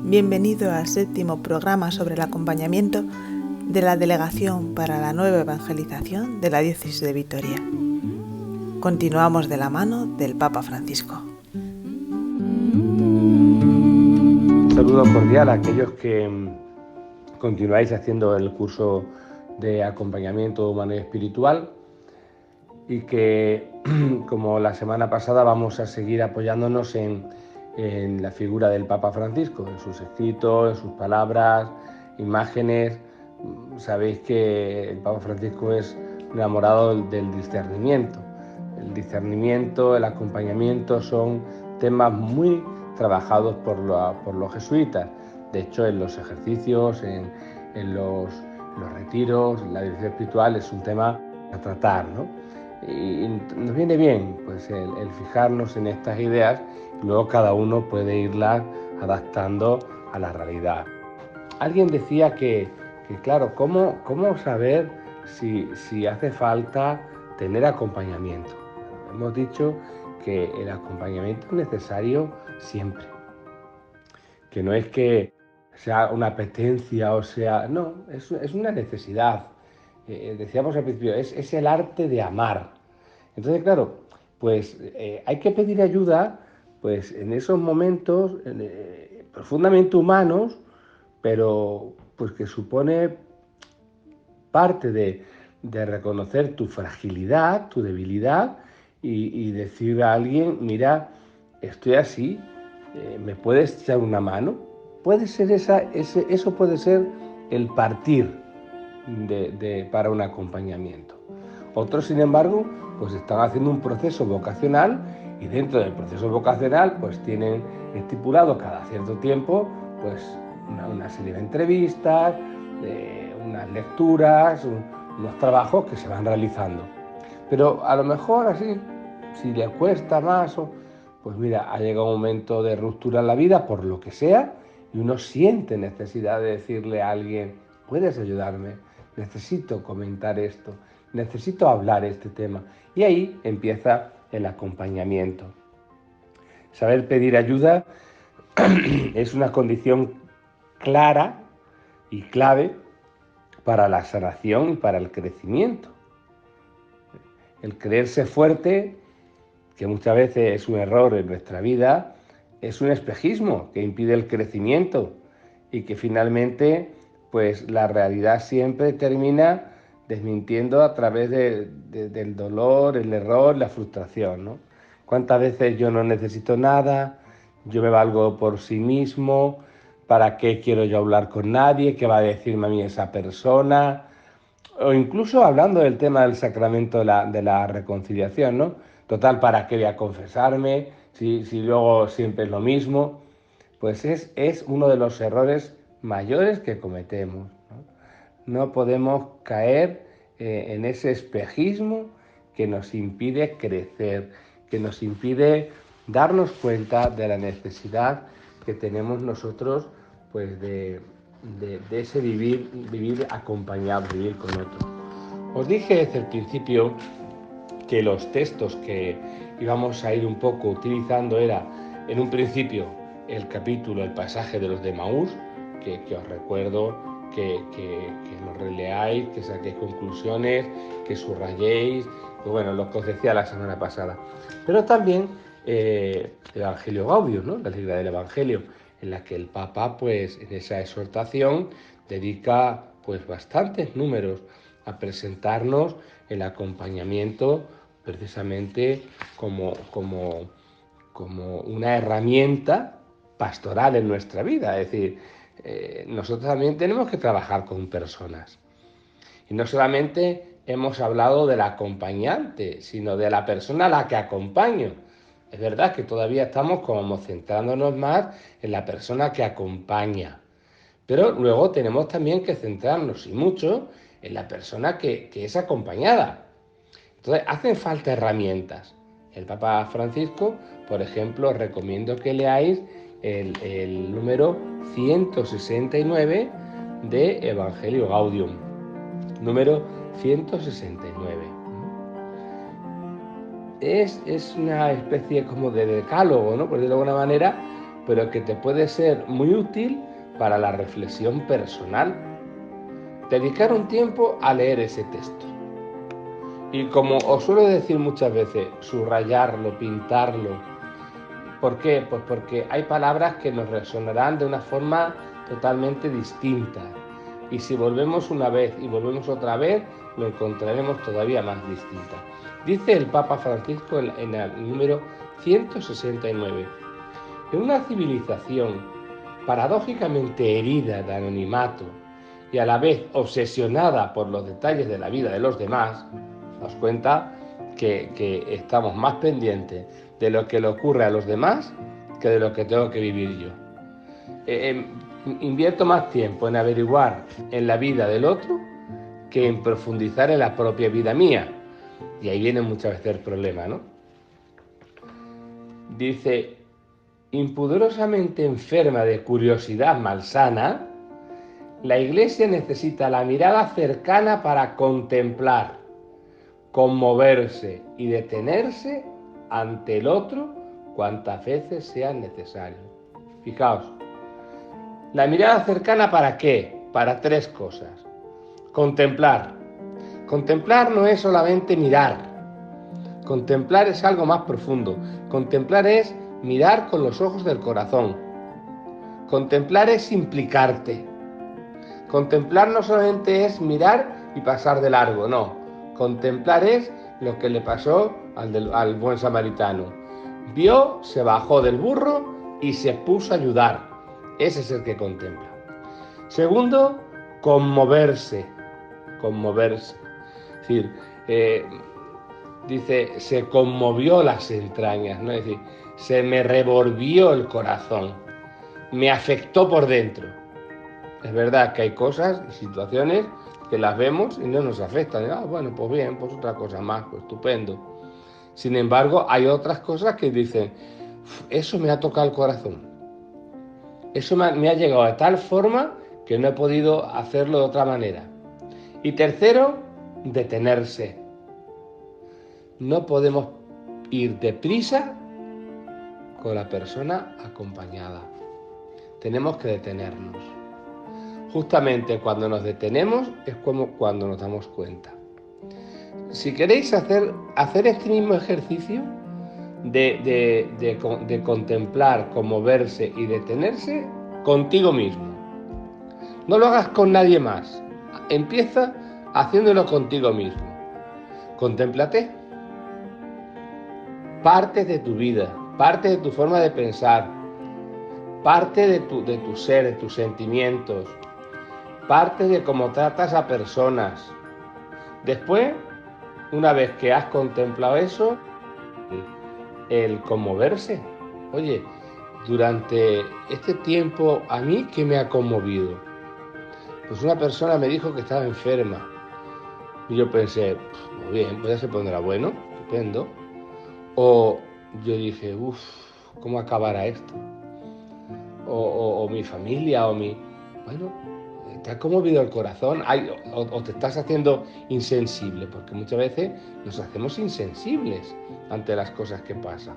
Bienvenido al 7º programa sobre el acompañamiento de la Delegación para la Nueva Evangelización de la Diócesis de Vitoria. Continuamos de la mano del Papa Francisco. Un saludo cordial a aquellos que continuáis haciendo el curso de acompañamiento humano y espiritual y que, como la semana pasada, vamos a seguir apoyándonos en la figura del Papa Francisco, en sus escritos, en sus palabras, imágenes. Sabéis que el Papa Francisco es enamorado del discernimiento. El discernimiento, el acompañamiento son temas muy trabajados por los jesuitas. De hecho, en los ejercicios, en los retiros, la dirección espiritual es un tema a tratar, ¿no? Y nos viene bien pues el fijarnos en estas ideas y luego cada uno puede irlas adaptando a la realidad. Alguien decía que claro, ¿cómo saber si hace falta tener acompañamiento? Hemos dicho que el acompañamiento es necesario siempre, que no es que sea una apetencia o sea, no, es una necesidad. Decíamos al principio, es el arte de amar. Entonces, claro, pues hay que pedir ayuda pues en esos momentos profundamente humanos, pero pues que supone parte de reconocer tu fragilidad, tu debilidad y decir a alguien, mira, estoy así, ¿me puedes echar una mano? Puede ser eso puede ser el partir para un acompañamiento. Otros, sin embargo, pues están haciendo un proceso vocacional y dentro del proceso vocacional pues tienen estipulado cada cierto tiempo pues una serie de entrevistas, unas lecturas, unos trabajos que se van realizando. Pero a lo mejor así, si le cuesta más, pues mira, ha llegado un momento de ruptura en la vida por lo que sea y uno siente necesidad de decirle a alguien, ¿puedes ayudarme? Necesito comentar esto, necesito hablar este tema. Y ahí empieza el acompañamiento. Saber pedir ayuda es una condición clara y clave para la sanación y para el crecimiento. El creerse fuerte, que muchas veces es un error en nuestra vida, es un espejismo que impide el crecimiento y que finalmente pues la realidad siempre termina desmintiendo a través del dolor, el error, la frustración, ¿no? ¿Cuántas veces yo no necesito nada? Yo me valgo por sí mismo. ¿Para qué quiero yo hablar con nadie? ¿Qué va a decirme a mí esa persona? O incluso hablando del tema del sacramento de la reconciliación, ¿no? Total, ¿para qué voy a confesarme? Si luego siempre es lo mismo. Pues es uno de los errores mayores que cometemos, no podemos caer en ese espejismo que nos impide crecer, que nos impide darnos cuenta de la necesidad que tenemos nosotros pues de ese vivir acompañado, vivir con otros. Os dije desde el principio que los textos que íbamos a ir un poco utilizando era, en un principio, el pasaje de los de Maús, que os recuerdo que lo releáis, que saquéis conclusiones, que subrayéis, pues bueno, lo que os decía la semana pasada. Pero también el Evangelio Gaudium, ¿no? La Liga del Evangelio, en la que el Papa, pues en esa exhortación, dedica pues bastantes números a presentarnos el acompañamiento precisamente como una herramienta pastoral en nuestra vida. Es decir, nosotros también tenemos que trabajar con personas. Y no solamente hemos hablado del acompañante, sino de la persona a la que acompaño. Es verdad que todavía estamos como centrándonos más en la persona que acompaña. Pero luego tenemos también que centrarnos, y mucho, en la persona que es acompañada. Entonces, hacen falta herramientas. El Papa Francisco, por ejemplo, os recomiendo que leáis el número 169 de Evangelio Gaudium. Número 169. Es una especie como de decálogo, ¿no? Por decirlo de alguna manera, pero que te puede ser muy útil para la reflexión personal. Dedicar un tiempo a leer ese texto. Y como os suelo decir muchas veces, subrayarlo, pintarlo. ¿Por qué? Pues porque hay palabras que nos resonarán de una forma totalmente distinta. Y si volvemos una vez y volvemos otra vez, lo encontraremos todavía más distinta. Dice el Papa Francisco en el número 169. En una civilización paradójicamente herida de anonimato y a la vez obsesionada por los detalles de la vida de los demás, nos cuenta que estamos más pendientes de lo que le ocurre a los demás que de lo que tengo que vivir yo. Invierto más tiempo en averiguar en la vida del otro que en profundizar en la propia vida mía. Y ahí viene muchas veces el problema, ¿no? Dice, impudorosamente enferma de curiosidad malsana, la Iglesia necesita la mirada cercana para contemplar, conmoverse y detenerse ante el otro cuantas veces sea necesario. Fijaos, la mirada cercana ¿para qué? Para tres cosas. Contemplar. Contemplar no es solamente mirar. Contemplar es algo más profundo. Contemplar es mirar con los ojos del corazón. Contemplar es implicarte. Contemplar no solamente es mirar y pasar de largo, no. Contemplar es lo que le pasó al buen samaritano. Vio, se bajó del burro y se puso a ayudar. Ese es el que contempla. Segundo, conmoverse. Conmoverse. Es decir, dice, se conmovió las entrañas, ¿no? Es decir, se me revolvió el corazón, me afectó por dentro. Es verdad que hay cosas y situaciones que las vemos y no nos afectan. Bueno, pues bien, pues otra cosa más, pues estupendo. Sin embargo, hay otras cosas que dicen, eso me ha tocado el corazón. Eso me ha llegado de tal forma que no he podido hacerlo de otra manera. Y tercero, detenerse. No podemos ir deprisa con la persona acompañada. Tenemos que detenernos. Justamente cuando nos detenemos es como cuando nos damos cuenta. Si queréis hacer este mismo ejercicio de contemplar, conmoverse y detenerse contigo mismo. No lo hagas con nadie más. Empieza haciéndolo contigo mismo. Contémplate. Parte de tu vida, parte de tu forma de pensar, parte de tu ser, de tus sentimientos, parte de cómo tratas a personas. Después, una vez que has contemplado eso, el conmoverse. Oye, durante este tiempo, ¿a mí qué me ha conmovido? Pues una persona me dijo que estaba enferma. Y yo pensé, muy bien, pues ya se pondrá bueno, estupendo. O yo dije, ¿cómo acabará esto? O mi familia, bueno, te ha conmovido el corazón, o te estás haciendo insensible, porque muchas veces nos hacemos insensibles ante las cosas que pasan.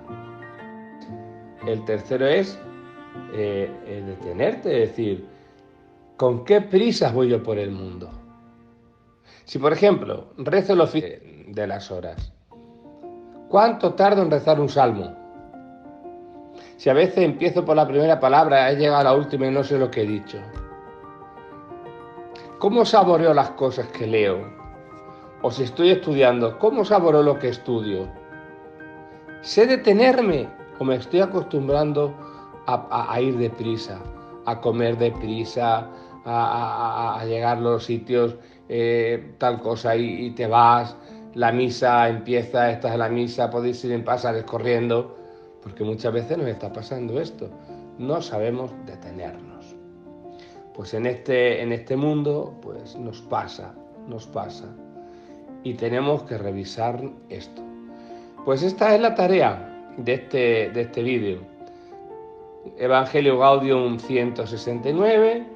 El tercero es detenerte, es decir, ¿con qué prisas voy yo por el mundo? Si, por ejemplo, rezo el oficio de las horas, ¿cuánto tardo en rezar un salmo? Si a veces empiezo por la primera palabra, he llegado a la última y no sé lo que he dicho. ¿Cómo saboreo las cosas que leo? O si estoy estudiando, ¿cómo saboreo lo que estudio? ¿Sé detenerme o me estoy acostumbrando a ir deprisa, a comer deprisa, a llegar a los sitios, tal cosa, y te vas, la misa empieza, estás en la misa, podéis ir en pasar corriendo, porque muchas veces nos está pasando esto, no sabemos detenernos. Pues en este mundo pues nos pasa, y tenemos que revisar esto. Pues esta es la tarea de este vídeo. Evangelio Gaudium 169,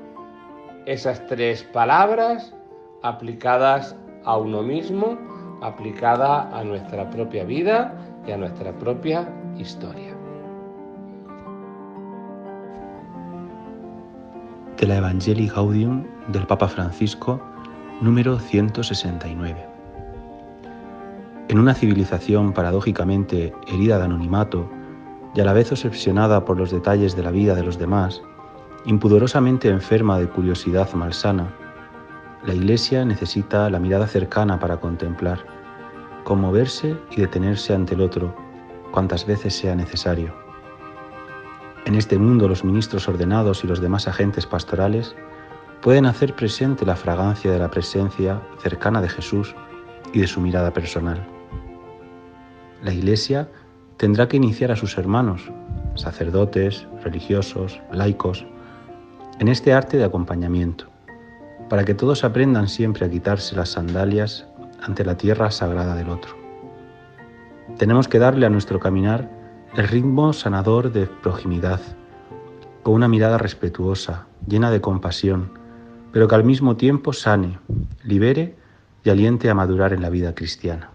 esas tres palabras aplicadas a uno mismo, aplicada a nuestra propia vida y a nuestra propia historia. de la Evangelii Gaudium del Papa Francisco, número 169. En una civilización paradójicamente herida de anonimato y a la vez obsesionada por los detalles de la vida de los demás, impudorosamente enferma de curiosidad malsana, la Iglesia necesita la mirada cercana para contemplar, conmoverse y detenerse ante el otro, cuantas veces sea necesario. En este mundo, los ministros ordenados y los demás agentes pastorales pueden hacer presente la fragancia de la presencia cercana de Jesús y de su mirada personal. La Iglesia tendrá que iniciar a sus hermanos, sacerdotes, religiosos, laicos, en este arte de acompañamiento, para que todos aprendan siempre a quitarse las sandalias ante la tierra sagrada del otro. Tenemos que darle a nuestro caminar el ritmo sanador de proximidad, con una mirada respetuosa, llena de compasión, pero que al mismo tiempo sane, libere y aliente a madurar en la vida cristiana.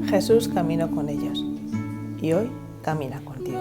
Jesús caminó con ellos y hoy camina contigo.